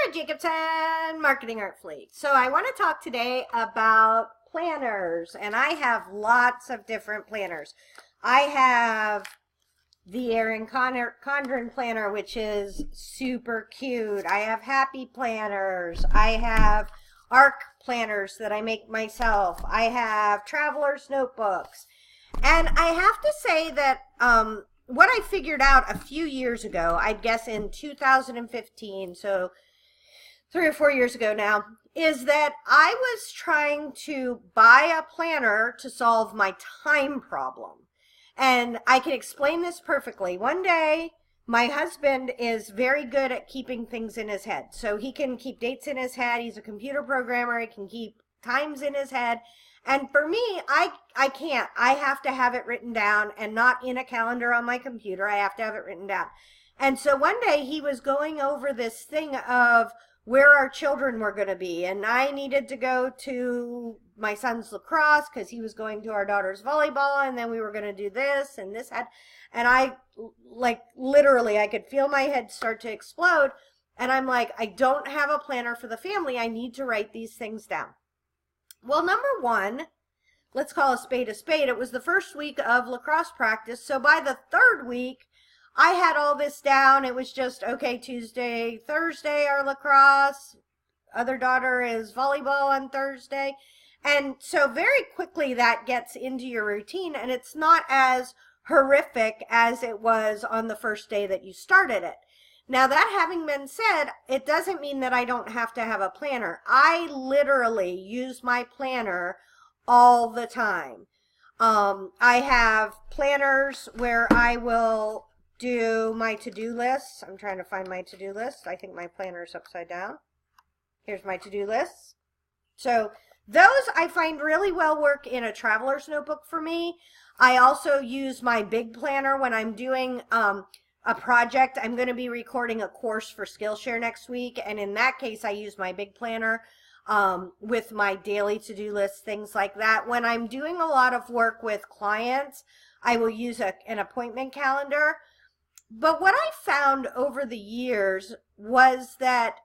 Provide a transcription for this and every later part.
Sarah Jacobson, Marketing Artfully. So I want to talk today about planners, and I have lots of different planners. I have the Erin Condren planner, which is super cute. I have happy planners. I have arc planners that I make myself. I have traveler's notebooks. And I have to say that what I figured out a few years ago, I'd guess in 2015, so 3 or 4 years ago now, is that I was trying to buy a planner to solve my time problem. And I can explain this perfectly. One day, my husband is very good at keeping things in his head. So he can keep dates in his head. He's a computer programmer. He can keep times in his head. And for me, I can't. I have to have it written down, and not in a calendar on my computer. I have to have it written down. And so one day he was going over this thing of where our children were going to be. And I needed to go to my son's lacrosse because he was going to our daughter's volleyball. And then we were going to do this and this. And I, like, literally, I could feel my head start to explode. And I'm like, I don't have a planner for the family. I need to write these things down. Well, number one, let's call a spade a spade. It was the first week of lacrosse practice. So by the third week, I had all this down. It was just, okay, Tuesday, Thursday are lacrosse. Other daughter is volleyball on Thursday. And so very quickly that gets into your routine, and it's not as horrific as it was on the first day that you started it. Now, that having been said, it doesn't mean that I don't have to have a planner. I literally use my planner all the time. I have planners where I will do my to-do lists. I'm trying to find my to-do list. I think my planner is upside down. Here's my to-do lists. So those I find really well work in a traveler's notebook for me. I also use my big planner when I'm doing a project. I'm going to be recording a course for Skillshare next week, and in that case I use my big planner with my daily to-do list, things like that. When I'm doing a lot of work with clients, I will use an appointment calendar. But what I found over the years was that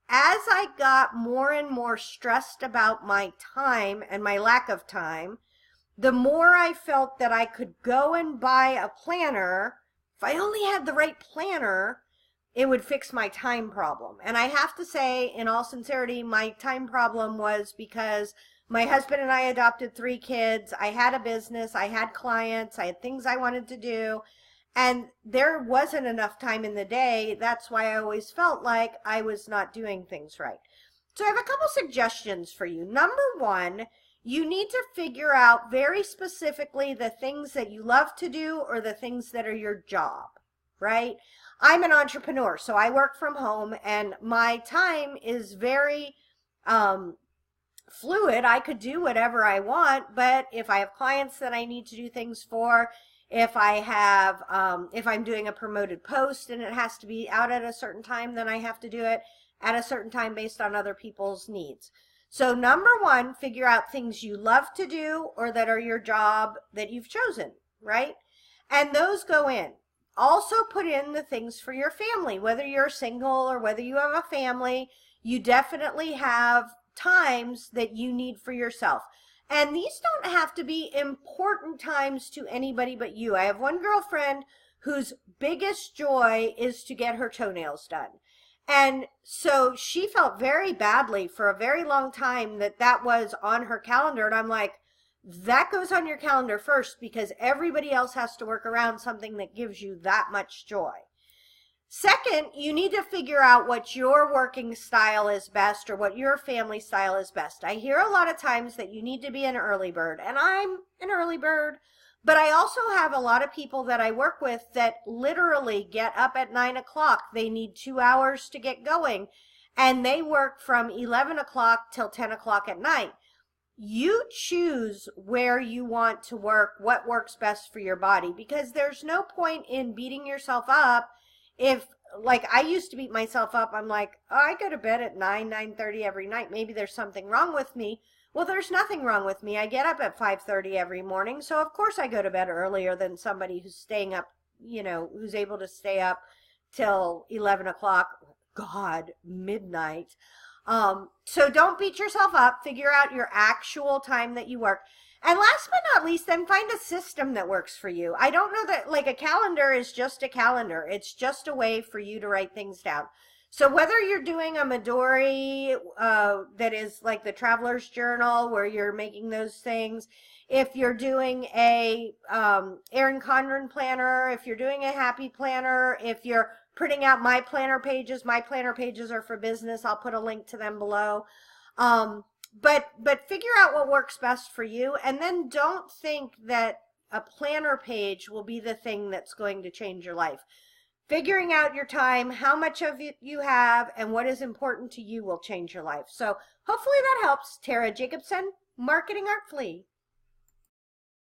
as I got more and more stressed about my time and my lack of time, the more I felt that I could go and buy a planner. If I only had the right planner, it would fix my time problem. And I have to say, in all sincerity, my time problem was because my husband and I adopted 3 kids. I had a business. I had clients. I had things I wanted to do. And there wasn't enough time in the day. That's why I always felt like I was not doing things right. So I have a couple suggestions for you. Number one, you need to figure out very specifically the things that you love to do or the things that are your job, right? I'm an entrepreneur, so I work from home, and my time is very fluid. I could do whatever I want, but if I have clients that I need to do things for, if I'm doing a promoted post and it has to be out at a certain time, then I have to do it at a certain time based on other people's needs. So number one, figure out things you love to do or that are your job that you've chosen, right? And those go in. Also put in the things for your family. Whether you're single or whether you have a family, you definitely have times that you need for yourself. And these don't have to be important times to anybody but you. I have one girlfriend whose biggest joy is to get her toenails done. And so she felt very badly for a very long time that was on her calendar. And I'm like, that goes on your calendar first because everybody else has to work around something that gives you that much joy. Second, you need to figure out what your working style is best or what your family style is best. I hear a lot of times that you need to be an early bird, and I'm an early bird, but I also have a lot of people that I work with that literally get up at 9 o'clock. They need 2 hours to get going, and they work from 11 o'clock till 10 o'clock at night. You choose where you want to work, what works best for your body, because there's no point in beating yourself up. If, like, I used to beat myself up, I'm like, oh, I go to bed at 9:30 every night. Maybe there's something wrong with me. Well, there's nothing wrong with me. I get up at 5:30 every morning, so of course I go to bed earlier than somebody who's staying up, who's able to stay up till 11 o'clock. God, midnight. So don't beat yourself up. Figure out your actual time that you work. And last but not least, then find a system that works for you. I don't know that, like, a calendar is just a calendar. It's just a way for you to write things down. So whether you're doing a Midori that is like the Traveler's Journal where you're making those things, if you're doing a Erin Condren planner, if you're doing a happy planner, if you're printing out my planner pages are for business. I'll put a link to them below. But figure out what works best for you, and then don't think that a planner page will be the thing that's going to change your life. Figuring out your time, how much of it you have, and what is important to you will change your life. So hopefully that helps. Tara Jacobson, Marketing Artfully.